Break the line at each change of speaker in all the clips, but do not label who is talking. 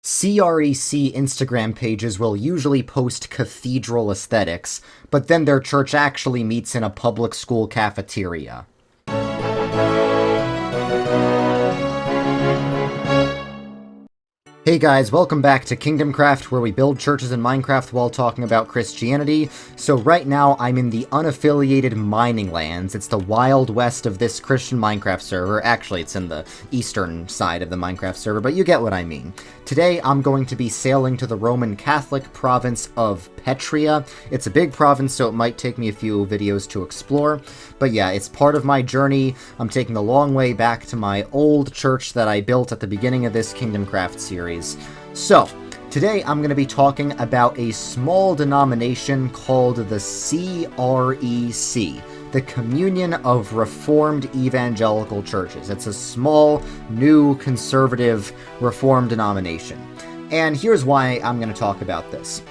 CREC Instagram pages will usually post cathedral aesthetics, but then their church actually meets in a public school cafeteria. Hey guys, welcome back to KingdomCraft, where we build churches in Minecraft while talking about Christianity. So right now, I'm in the unaffiliated mining lands. It's the Wild West of this Christian Minecraft server. Actually, it's in the eastern side of the Minecraft server, but you get what I mean. Today, I'm going to be sailing to the Roman Catholic province of Petria. It's a big province, so it might take me a few videos to explore. But yeah, it's part of my journey. I'm taking the long way back to my old church that I built at the beginning of this KingdomCraft series. So, today I'm going to be talking about a small denomination called the CREC, the Communion of Reformed Evangelical Churches. It's a small, new, conservative, Reformed denomination. And here's why I'm going to talk about this.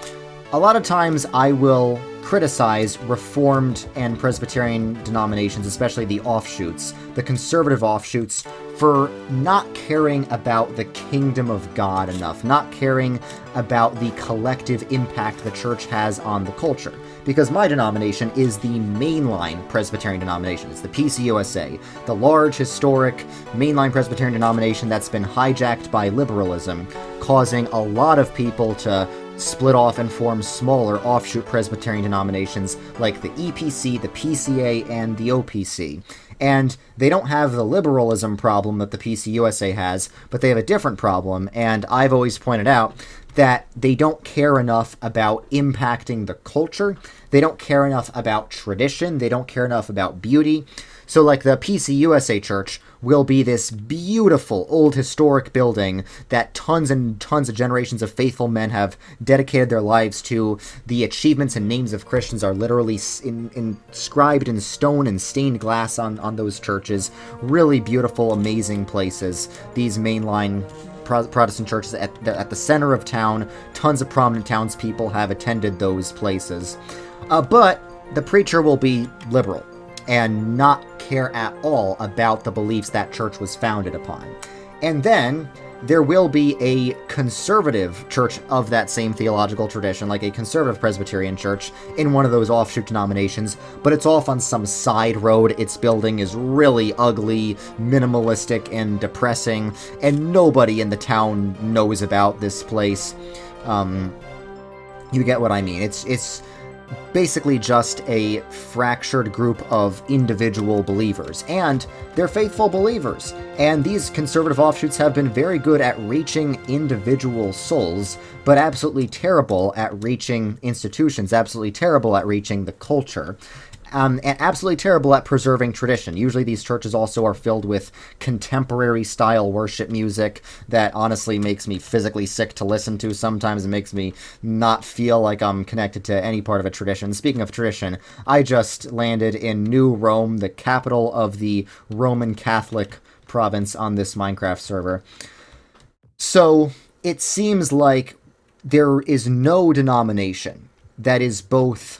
A lot of times I will criticize Reformed and Presbyterian denominations, especially the offshoots, the conservative offshoots, for not caring about the kingdom of God enough, not caring about the collective impact the church has on the culture. Because my denomination is the mainline Presbyterian denomination. It's the PCUSA, the large, historic, mainline Presbyterian denomination that's been hijacked by liberalism, causing a lot of people to split off and form smaller offshoot Presbyterian denominations like the EPC, the PCA, and the OPC. And they don't have the liberalism problem that the PCUSA has, but they have a different problem, and I've always pointed out that they don't care enough about impacting the culture, they don't care enough about tradition, they don't care enough about beauty. So like the PCUSA church will be this beautiful old historic building that tons and tons of generations of faithful men have dedicated their lives to. The achievements and names of Christians are literally inscribed in stone and stained glass on those churches. Really beautiful, amazing places. These mainline Protestant churches at the center of town. Tons of prominent townspeople have attended those places. But the preacher will be liberal and not care at all about the beliefs that church was founded upon. And then there will be a conservative church of that same theological tradition, like a conservative Presbyterian church in one of those offshoot denominations, but it's off on some side road. Its building is really ugly, minimalistic, and depressing, and nobody in the town knows about this place. You get what I mean. It's basically just a fractured group of individual believers, and they're faithful believers. And these conservative offshoots have been very good at reaching individual souls, but absolutely terrible at reaching institutions, absolutely terrible at reaching the culture. And absolutely terrible at preserving tradition. Usually these churches also are filled with contemporary style worship music that honestly makes me physically sick to listen to. Sometimes it makes me not feel like I'm connected to any part of a tradition. Speaking of tradition, I just landed in New Rome, the capital of the Roman Catholic province on this Minecraft server. So it seems like there is no denomination that is both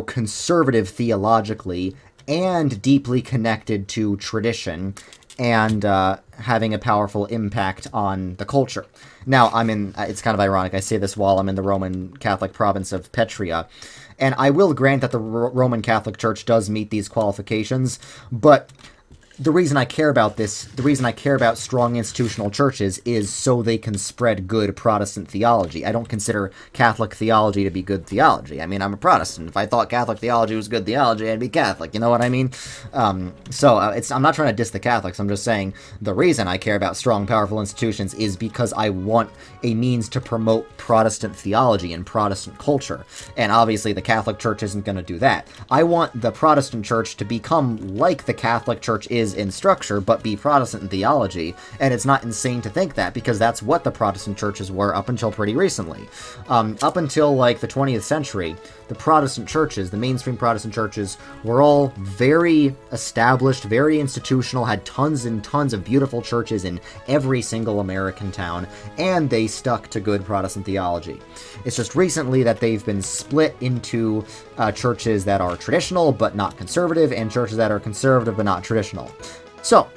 conservative theologically and deeply connected to tradition and having a powerful impact on the culture. Now, it's kind of ironic, I say this while I'm in the Roman Catholic province of Petria, and I will grant that the Roman Catholic Church does meet these qualifications, but the reason I care about this, the reason I care about strong institutional churches is so they can spread good Protestant theology. I don't consider Catholic theology to be good theology. I mean, I'm a Protestant. If I thought Catholic theology was good theology, I'd be Catholic. You know what I mean? I'm not trying to diss the Catholics. I'm just saying the reason I care about strong, powerful institutions is because I want a means to promote Protestant theology and Protestant culture. And obviously the Catholic Church isn't going to do that. I want the Protestant Church to become like the Catholic Church is in structure, but be Protestant in theology, and it's not insane to think that, because that's what the Protestant churches were up until pretty recently. Up until like the 20th century, the Protestant churches, the mainstream Protestant churches, were all very established, very institutional, had tons and tons of beautiful churches in every single American town, and they stuck to good Protestant theology. It's just recently that they've been split into churches that are traditional but not conservative, and churches that are conservative but not traditional. So,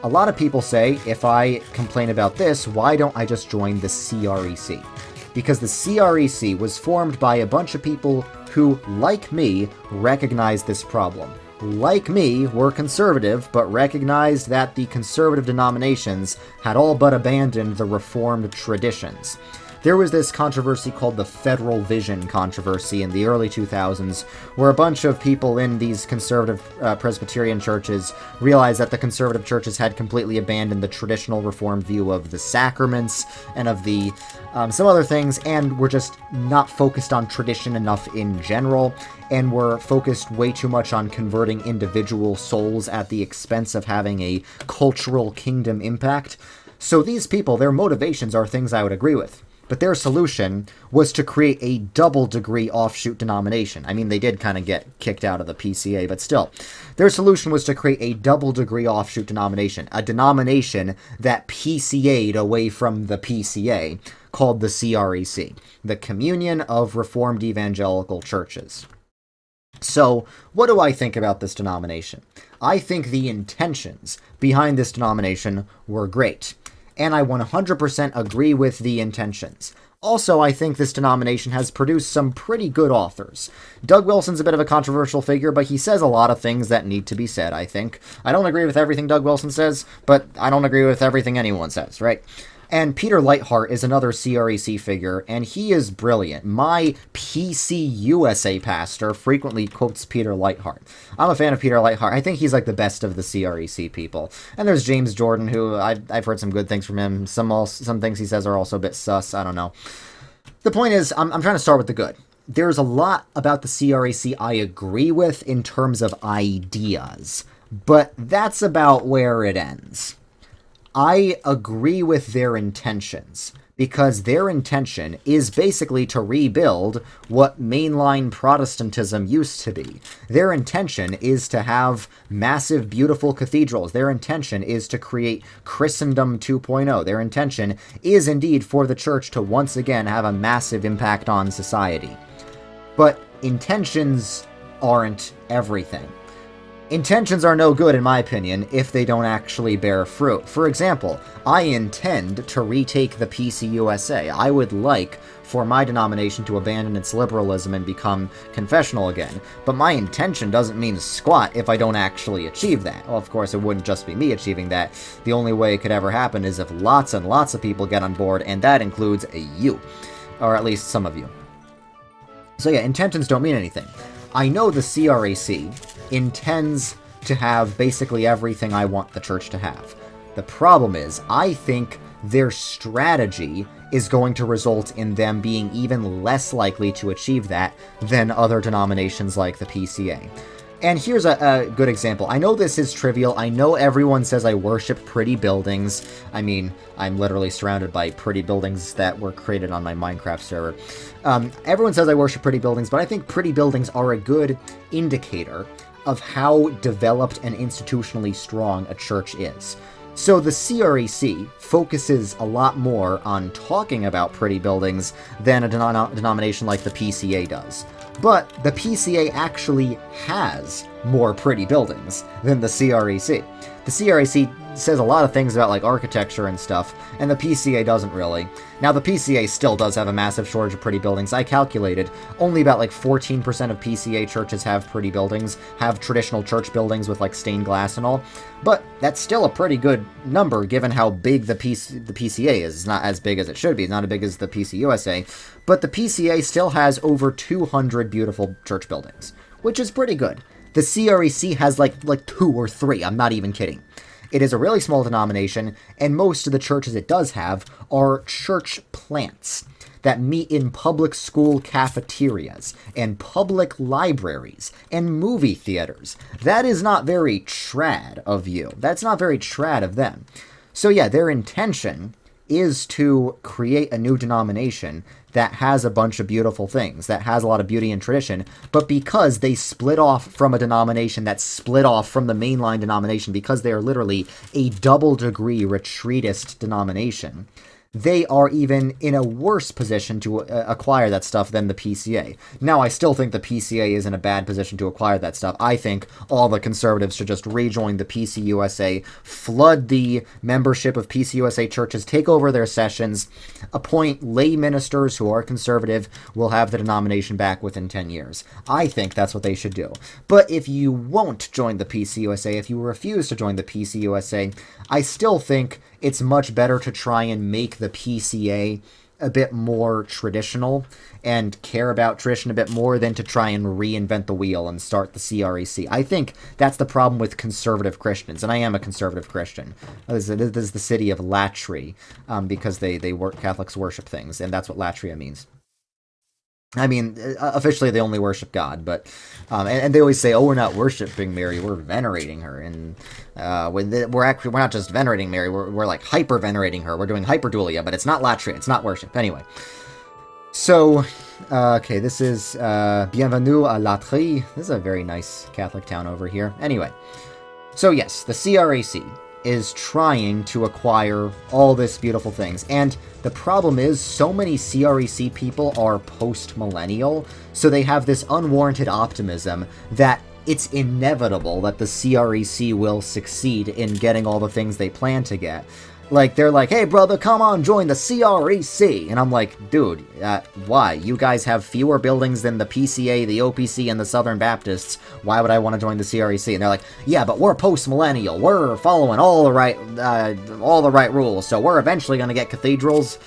A lot of people say, if I complain about this, why don't I just join the CREC? Because the CREC was formed by a bunch of people who, like me, recognized this problem. Like me, were conservative, but recognized that the conservative denominations had all but abandoned the Reformed traditions. There was this controversy called the Federal Vision controversy in the early 2000s, where a bunch of people in these conservative Presbyterian churches realized that the conservative churches had completely abandoned the traditional Reformed view of the sacraments and of the some other things, and were just not focused on tradition enough in general, and were focused way too much on converting individual souls at the expense of having a cultural kingdom impact. So these people, their motivations are things I would agree with. But their solution was to create a double-degree offshoot denomination. I mean, they did kind of get kicked out of the PCA, but still. Their solution was to create a double-degree offshoot denomination, a denomination that PCA'd away from the PCA, called the CREC, the Communion of Reformed Evangelical Churches. So, what do I think about this denomination? I think the intentions behind this denomination were great. And I 100% agree with the intentions. Also, I think this denomination has produced some pretty good authors. Doug Wilson's a bit of a controversial figure, but he says a lot of things that need to be said, I think. I don't agree with everything Doug Wilson says, but I don't agree with everything anyone says, right? And Peter Leithart is another CREC figure, and he is brilliant. My PCUSA pastor frequently quotes Peter Leithart. I'm a fan of Peter Leithart. I think he's like the best of the CREC people. And there's James Jordan, who I've heard some good things from him. Some things he says are also a bit sus. I don't know. The point is, I'm trying to start with the good. There's a lot about the CREC I agree with in terms of ideas, but that's about where it ends. I agree with their intentions, because their intention is basically to rebuild what mainline Protestantism used to be. Their intention is to have massive, beautiful cathedrals. Their intention is to create Christendom 2.0. Their intention is indeed for the church to once again have a massive impact on society. But intentions aren't everything. Intentions are no good, in my opinion, if they don't actually bear fruit. For example, I intend to retake the PCUSA. I would like for my denomination to abandon its liberalism and become confessional again. But my intention doesn't mean squat if I don't actually achieve that. Well, of course, it wouldn't just be me achieving that. The only way it could ever happen is if lots and lots of people get on board, and that includes you. Or at least some of you. So yeah, intentions don't mean anything. I know the CREC intends to have basically everything I want the church to have. The problem is, I think their strategy is going to result in them being even less likely to achieve that than other denominations like the PCA. And here's a good example. I know this is trivial. I know everyone says I worship pretty buildings. I mean, I'm literally surrounded by pretty buildings that were created on my Minecraft server. Everyone says I worship pretty buildings, but I think pretty buildings are a good indicator of how developed and institutionally strong a church is. So the CREC focuses a lot more on talking about pretty buildings than a denomination like the PCA does. But the PCA actually has more pretty buildings than the CREC. The CREC says a lot of things about like architecture and stuff, and the PCA doesn't really. Now the PCA still does have a massive shortage of pretty buildings. I calculated only about like 14% of PCA churches have pretty buildings, have traditional church buildings with like stained glass and all. But that's still a pretty good number given how big the PCA is. It's not as big as it should be. It's not as big as the PCUSA. But the PCA still has over 200 beautiful church buildings, which is pretty good. The CREC has like 2 or 3. I'm not even kidding. It is a really small denomination, and most of the churches it does have are church plants that meet in public school cafeterias, and public libraries, and movie theaters. That is not very trad of you. That's not very trad of them. So yeah, their intention is to create a new denomination that has a bunch of beautiful things, that has a lot of beauty and tradition, but because they split off from a denomination that split off from the mainline denomination, because they are literally a double-degree retreatist denomination, they are even in a worse position to acquire that stuff than the PCA. Now, I still think the PCA is in a bad position to acquire that stuff. I think all the conservatives should just rejoin the PCUSA, flood the membership of PCUSA churches, take over their sessions, appoint lay ministers who are conservative, will have the denomination back within 10 years. I think that's what they should do. But if you won't join the PCUSA, if you refuse to join the PCUSA, I still think it's much better to try and make the PCA a bit more traditional and care about tradition a bit more than to try and reinvent the wheel and start the CREC. I think that's the problem with conservative Christians, and I am a conservative Christian. This is the city of Latria, because Catholics worship things, and that's what Latria means. I mean, officially they only worship God, but and they always say, "Oh, we're not worshiping Mary, we're venerating her." And we're not just venerating Mary, we're like hyper venerating her. We're doing hyperdulia, but it's not latria, it's not worship. Anyway, so okay, this is Bienvenue à Latria. This is a very nice Catholic town over here. Anyway, so yes, the CREC is trying to acquire all this beautiful things. And the problem is, so many CREC people are post-millennial, so they have this unwarranted optimism that it's inevitable that the CREC will succeed in getting all the things they plan to get. Like, they're like, "Hey, brother, come on, join the CREC." And I'm like, dude, why? You guys have fewer buildings than the PCA, the OPC, and the Southern Baptists. Why would I want to join the CREC? And they're like, "Yeah, but we're post-millennial. We're following all the right rules, so we're eventually going to get cathedrals."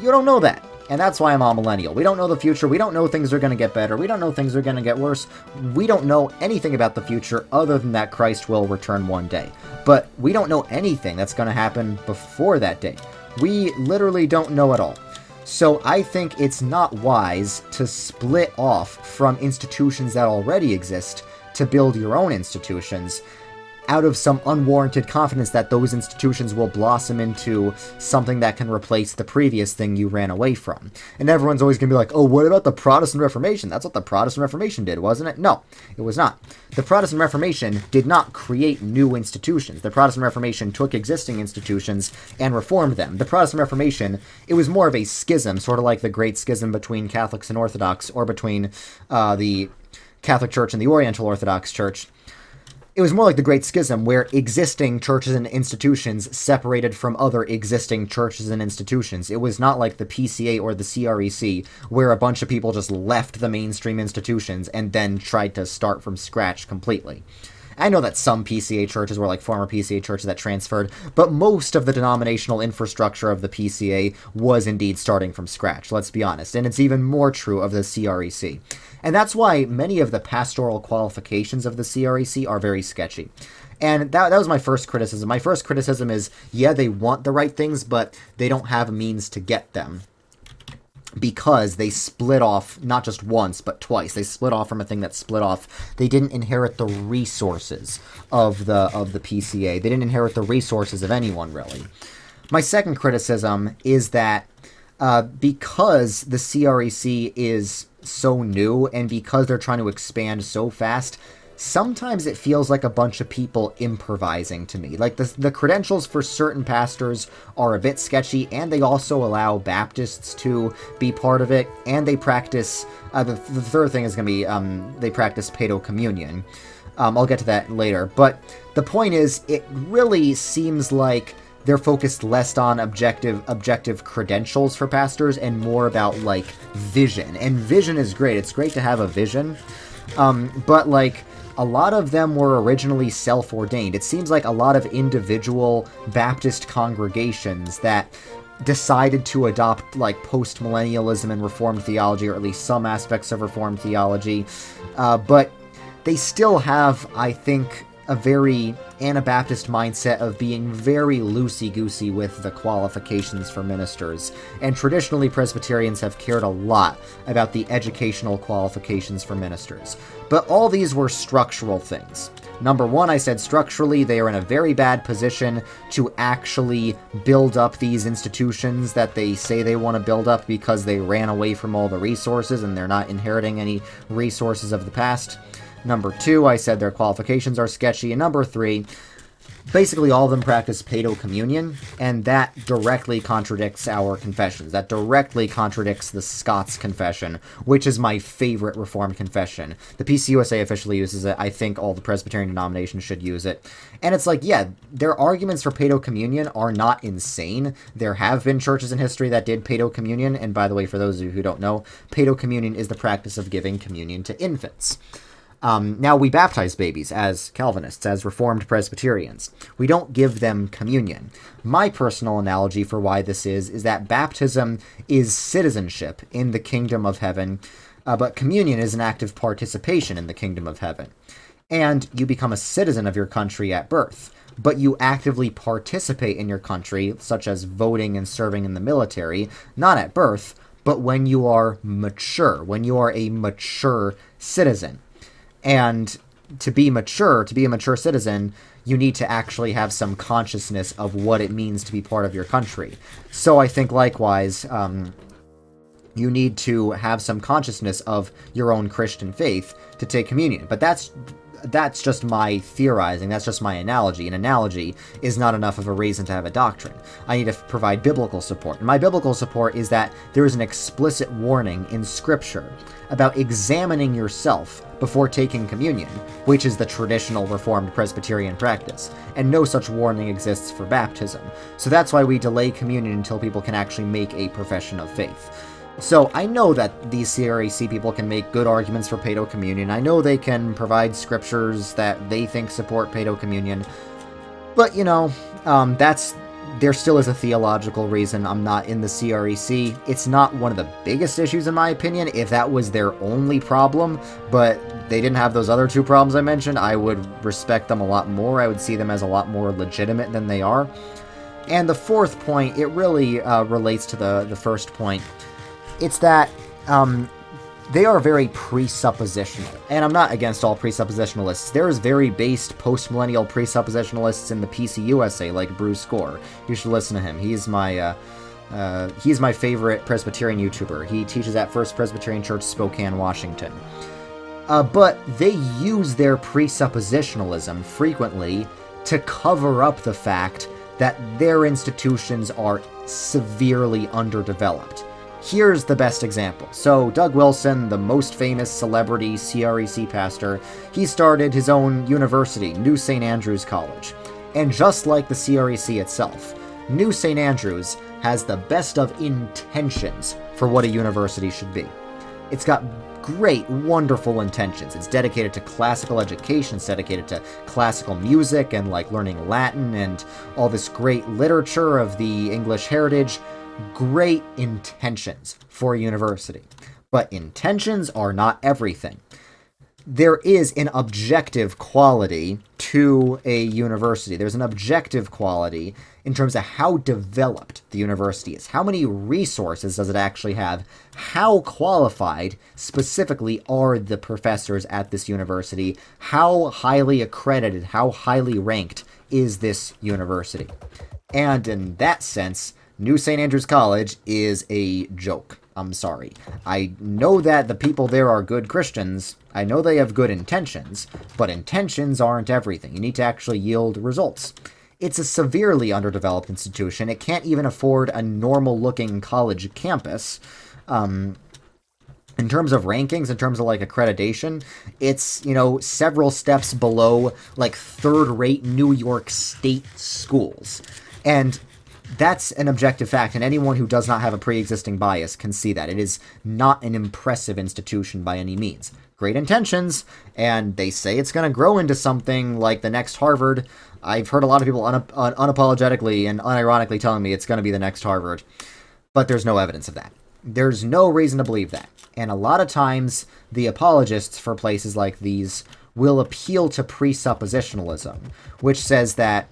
You don't know that. And that's why I'm all millennial. We don't know the future. We don't know things are going to get better. We don't know things are going to get worse. We don't know anything about the future other than that Christ will return one day. But we don't know anything that's going to happen before that day. We literally don't know at all. So I think it's not wise to split off from institutions that already exist to build your own institutions out of some unwarranted confidence that those institutions will blossom into something that can replace the previous thing you ran away from. And everyone's always going to be like, "Oh, what about the Protestant Reformation? That's what the Protestant Reformation did, wasn't it?" No, it was not. The Protestant Reformation did not create new institutions. The Protestant Reformation took existing institutions and reformed them. The Protestant Reformation, it was more of a schism, sort of like the Great Schism between Catholics and Orthodox, or between the Catholic Church and the Oriental Orthodox Church. It was more like the Great Schism, where existing churches and institutions separated from other existing churches and institutions. It was not like the PCA or the CREC, where a bunch of people just left the mainstream institutions and then tried to start from scratch completely. I know that some PCA churches were like former PCA churches that transferred, but most of the denominational infrastructure of the PCA was indeed starting from scratch, let's be honest. And it's even more true of the CREC. And that's why many of the pastoral qualifications of the CREC are very sketchy. And that was my first criticism. My first criticism is, yeah, they want the right things, but they don't have a means to get them. Because they split off, not just once, but twice. They split off from a thing that split off. They didn't inherit the resources of the PCA. They didn't inherit the resources of anyone, really. My second criticism is that because the CREC is so new, and because they're trying to expand so fast, sometimes it feels like a bunch of people improvising to me. Like, the credentials for certain pastors are a bit sketchy, and they also allow Baptists to be part of it, and they practice, the third thing is going to be, they practice paedo communion. I'll get to that later, but the point is, it really seems like they're focused less on objective credentials for pastors and more about, like, vision. And vision is great. It's great to have a vision, but, like, a lot of them were originally self-ordained. It seems like a lot of individual Baptist congregations that decided to adopt, like, post-millennialism and Reformed theology, or at least some aspects of Reformed theology, but they still have, I think, a very Anabaptist mindset of being very loosey-goosey with the qualifications for ministers. And traditionally, Presbyterians have cared a lot about the educational qualifications for ministers. But all these were structural things. Number one, I said structurally, they are in a very bad position to actually build up these institutions that they say they want to build up because they ran away from all the resources and they're not inheriting any resources of the past. Number two, I said their qualifications are sketchy. And number three, Basically, all of them practice paedo-communion, and that directly contradicts our confessions. That directly contradicts the Scots Confession, which is my favorite Reformed confession. The PCUSA officially uses it. I think all the Presbyterian denominations should use it. And it's like, yeah, their arguments for paedo-communion are not insane. There have been churches in history that did paedo-communion, and by the way, for those of you who don't know, paedo-communion is the practice of giving communion to infants. Now, we baptize babies as Calvinists, as Reformed Presbyterians. We don't give them communion. My personal analogy for why this is that baptism is citizenship in the kingdom of heaven, but communion is an active participation in the kingdom of heaven. And you become a citizen of your country at birth, but you actively participate in your country, such as voting and serving in the military, not at birth, but when you are mature, when you are a mature citizen. And to be a mature citizen, you need to actually have some consciousness of what it means to be part of your country. So I think likewise, you need to have some consciousness of your own Christian faith to take communion. But that's just my theorizing. That's just my analogy. An analogy is not enough of a reason to have a doctrine. I need to provide biblical support. And my biblical support is that there is an explicit warning in Scripture about examining yourself before taking communion, which is the traditional Reformed Presbyterian practice, and no such warning exists for baptism. So that's why we delay communion until people can actually make a profession of faith. So I know that these CREC people can make good arguments for paedo-communion. I know they can provide scriptures that they think support paedo-communion, but there still is a theological reason I'm not in the CREC. It's not one of the biggest issues in my opinion. If that was their only problem, but they didn't have those other two problems I mentioned, I would respect them a lot more. I would see them as a lot more legitimate than they are. And the fourth point, it really relates to the first point. It's that they are very presuppositional. And I'm not against all presuppositionalists. There's very based post-millennial presuppositionalists in the PCUSA, like Bruce Gore. You should listen to him. He's my favorite Presbyterian YouTuber. He teaches at First Presbyterian Church, Spokane, Washington. But they use their presuppositionalism frequently to cover up the fact that their institutions are severely underdeveloped. Here's the best example. So Doug Wilson, the most famous celebrity CREC pastor, he started his own university, New St. Andrews College. And just like the CREC itself, New St. Andrews has the best of intentions for what a university should be. It's got great, wonderful intentions. It's dedicated to classical education, it's dedicated to classical music and learning Latin and all this great literature of the English heritage. Great intentions for a university, but intentions are not everything. There is an objective quality to a university. There's an objective quality in terms of how developed the university is. How many resources does it actually have? How qualified specifically are the professors at this university? How highly accredited, how highly ranked is this university? And in that sense, New St. Andrews College is a joke. I'm sorry. I know that the people there are good Christians. I know they have good intentions, but intentions aren't everything. You need to actually yield results. It's a severely underdeveloped institution. It can't even afford a normal-looking college campus. In terms of rankings, in terms of accreditation, it's, several steps below third-rate New York State schools. And that's an objective fact, and anyone who does not have a pre-existing bias can see that. It is not an impressive institution by any means. Great intentions, and they say it's going to grow into something like the next Harvard. I've heard a lot of people unapologetically and unironically telling me it's going to be the next Harvard, but there's no evidence of that. There's no reason to believe that. And a lot of times, the apologists for places like these will appeal to presuppositionalism, which says that,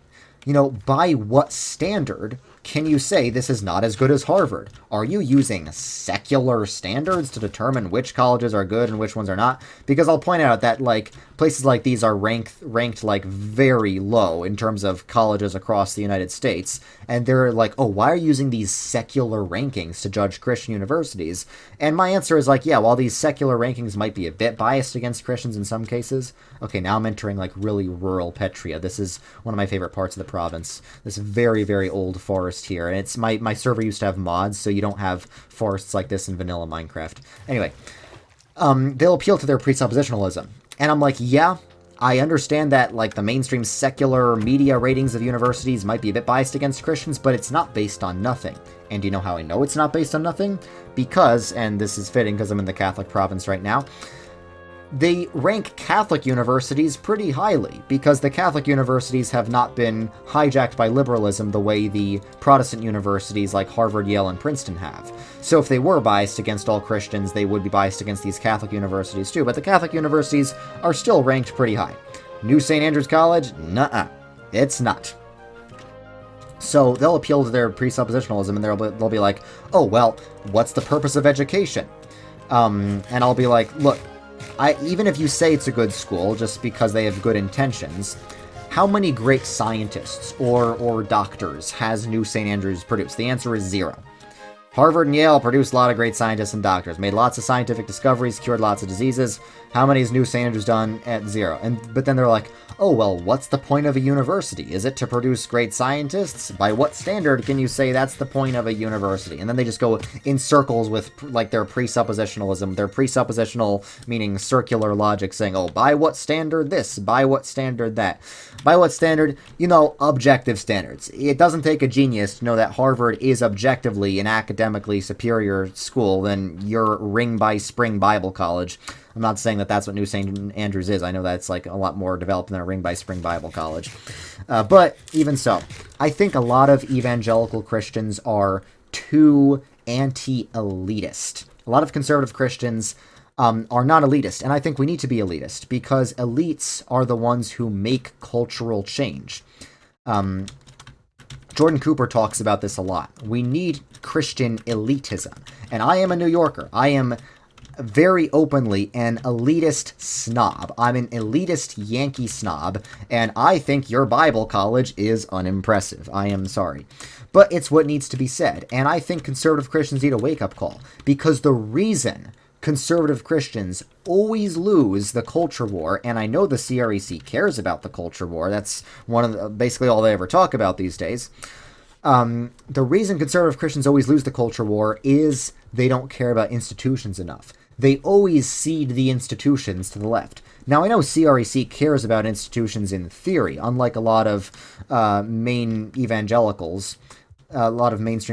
by what standard can you say this is not as good as Harvard? Are you using secular standards to determine which colleges are good and which ones are not? Because I'll point out that, like, places like these are ranked like very low in terms of colleges across the United States, and they're like, oh, why are you using these secular rankings to judge Christian universities? And my answer is like, yeah, while these secular rankings might be a bit biased against Christians in some cases. Okay, now I'm entering like really rural Petria. This is one of my favorite parts of the province. This very, very old forest here, and it's my server used to have mods, so you don't have forests like this in vanilla Minecraft. Anyway, they'll appeal to their presuppositionalism. And I'm like, yeah, I understand that, like, the mainstream secular media ratings of universities might be a bit biased against Christians, but it's not based on nothing. And do you know how I know it's not based on nothing? Because, and this is fitting because I'm in the Catholic province right now, they rank Catholic universities pretty highly, because the Catholic universities have not been hijacked by liberalism the way the Protestant universities like Harvard, Yale, and Princeton have. So if they were biased against all Christians, they would be biased against these Catholic universities too, but the Catholic universities are still ranked pretty high. New St. Andrews College? Nuh-uh. It's not. So they'll appeal to their presuppositionalism, and they'll be like, oh, well, what's the purpose of education? And I'll be like, look, even if you say it's a good school just because they have good intentions, how many great scientists or doctors has New St. Andrews produced? The answer is 0. Harvard and Yale produced a lot of great scientists and doctors, made lots of scientific discoveries, cured lots of diseases. How many has New St. Andrews done? At 0. But then they're like, oh, well, what's the point of a university? Is it to produce great scientists? By what standard can you say that's the point of a university? And then they just go in circles with, like, their presuppositionalism, their presuppositional meaning circular logic, saying, oh, by what standard this? By what standard that? By what standard? You know, objective standards. It doesn't take a genius to know that Harvard is objectively an academically superior school than your Ring by Spring Bible College. I'm not saying that that's what New St. Andrews is. I know that's like a lot more developed than a Ring by Spring Bible College. But even so, I think a lot of evangelical Christians are too anti-elitist. A lot of conservative Christians are not elitist, and I think we need to be elitist, because elites are the ones who make cultural change. Jordan Cooper talks about this a lot. We need Christian elitism. And I am a New Yorker. I am very openly an elitist snob. I'm an elitist Yankee snob, and I think your Bible college is unimpressive. I am sorry. But it's what needs to be said, and I think conservative Christians need a wake-up call, because the reason conservative Christians always lose the culture war, and I know the CREC cares about the culture war. That's one of basically all they ever talk about these days. The reason conservative Christians always lose the culture war is they don't care about institutions enough. They always cede the institutions to the left. Now, I know CREC cares about institutions in theory, unlike a lot of mainstream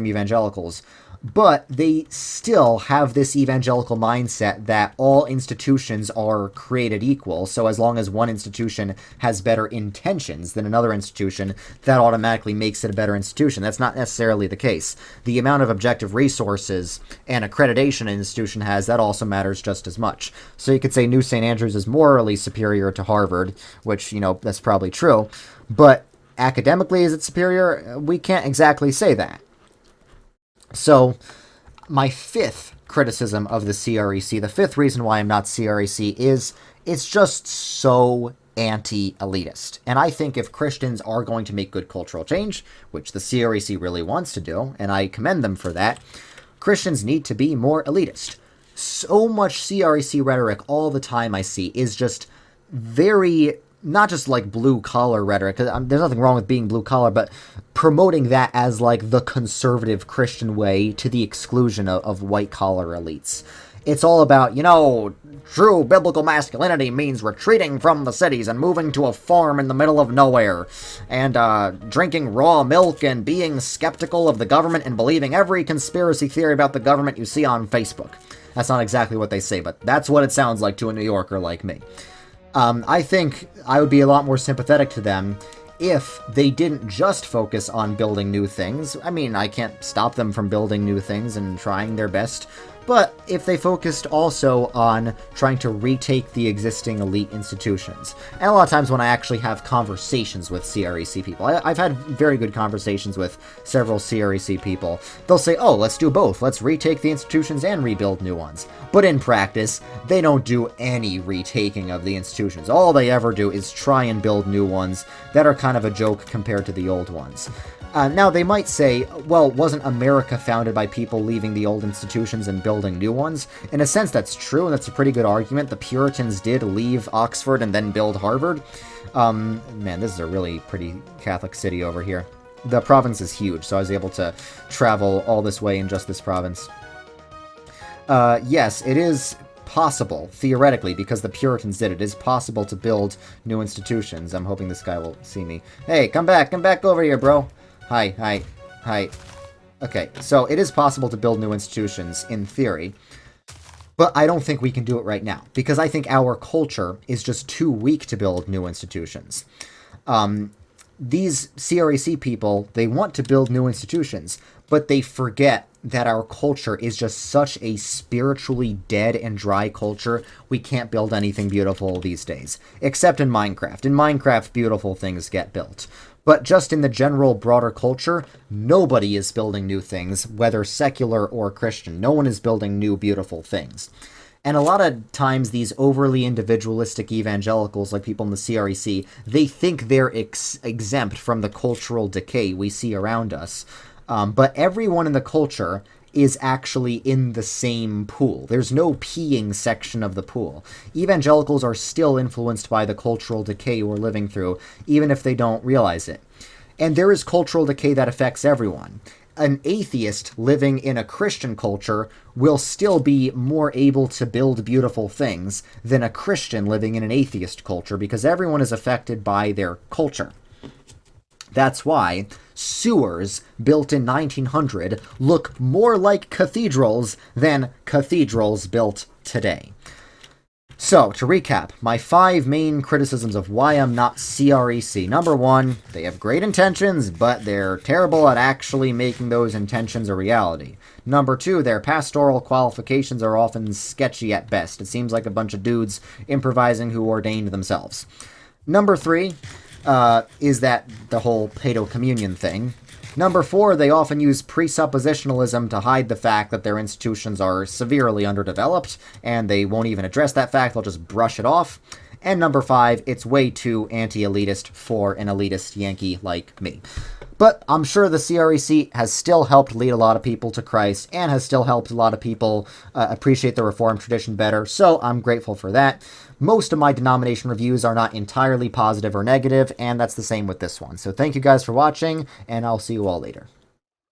evangelicals, but they still have this evangelical mindset that all institutions are created equal, so as long as one institution has better intentions than another institution, that automatically makes it a better institution. That's not necessarily the case. The amount of objective resources and accreditation an institution has, that also matters just as much. So you could say New St. Andrews is morally superior to Harvard, which, you know, that's probably true, but academically is it superior? We can't exactly say that. So, my fifth criticism of the CREC, the fifth reason why I'm not CREC, is it's just so anti-elitist. And I think if Christians are going to make good cultural change, which the CREC really wants to do, and I commend them for that, Christians need to be more elitist. So much CREC rhetoric all the time I see is just very, not just like blue-collar rhetoric, because there's nothing wrong with being blue-collar, but promoting that as like the conservative Christian way to the exclusion of white-collar elites. It's all about, you know, true biblical masculinity means retreating from the cities and moving to a farm in the middle of nowhere, and drinking raw milk and being skeptical of the government and believing every conspiracy theory about the government you see on Facebook. That's not exactly what they say, but that's what it sounds like to a New Yorker like me. I think I would be a lot more sympathetic to them if they didn't just focus on building new things. I mean, I can't stop them from building new things and trying their best, but if they focused also on trying to retake the existing elite institutions. And a lot of times when I actually have conversations with CREC people, I've had very good conversations with several CREC people, they'll say, oh, let's do both. Let's retake the institutions and rebuild new ones. But in practice, they don't do any retaking of the institutions. All they ever do is try and build new ones that are kind of a joke compared to the old ones. Now, they might say, well, wasn't America founded by people leaving the old institutions and building new ones? In a sense, that's true, and that's a pretty good argument. The Puritans did leave Oxford and then build Harvard. Man, this is a really pretty Catholic city over here. The province is huge, so I was able to travel all this way in just this province. Yes, it is possible, theoretically, because the Puritans did it, is possible to build new institutions. I'm hoping this guy will see me. Hey, come back over here, bro. Hi. Okay, so it is possible to build new institutions, in theory, but I don't think we can do it right now, because I think our culture is just too weak to build new institutions. These CREC people, they want to build new institutions, but they forget that our culture is just such a spiritually dead and dry culture, we can't build anything beautiful these days. Except in Minecraft. In Minecraft, beautiful things get built. But just in the general broader culture, nobody is building new things, whether secular or Christian. No one is building new, beautiful things. And a lot of times these overly individualistic evangelicals, like people in the CREC, they think they're exempt from the cultural decay we see around us. But everyone in the culture is actually in the same pool. There's no peeing section of the pool. Evangelicals are still influenced by the cultural decay we're living through, even if they don't realize it. And there is cultural decay that affects everyone. An atheist living in a Christian culture will still be more able to build beautiful things than a Christian living in an atheist culture, because everyone is affected by their culture. That's why sewers built in 1900 look more like cathedrals than cathedrals built today. So, to recap, my 5 main criticisms of why I'm not CREC. Number 1, they have great intentions, but they're terrible at actually making those intentions a reality. Number 2, their pastoral qualifications are often sketchy at best. It seems like a bunch of dudes improvising who ordained themselves. Number 3, is that the whole paedo-communion thing. Number 4, they often use presuppositionalism to hide the fact that their institutions are severely underdeveloped, and they won't even address that fact, they'll just brush it off. And number 5, it's way too anti-elitist for an elitist Yankee like me. But I'm sure the CREC has still helped lead a lot of people to Christ, and has still helped a lot of people appreciate the Reformed tradition better, so I'm grateful for that. Most of my denomination reviews are not entirely positive or negative, and that's the same with this one. So thank you guys for watching, and I'll see you all later.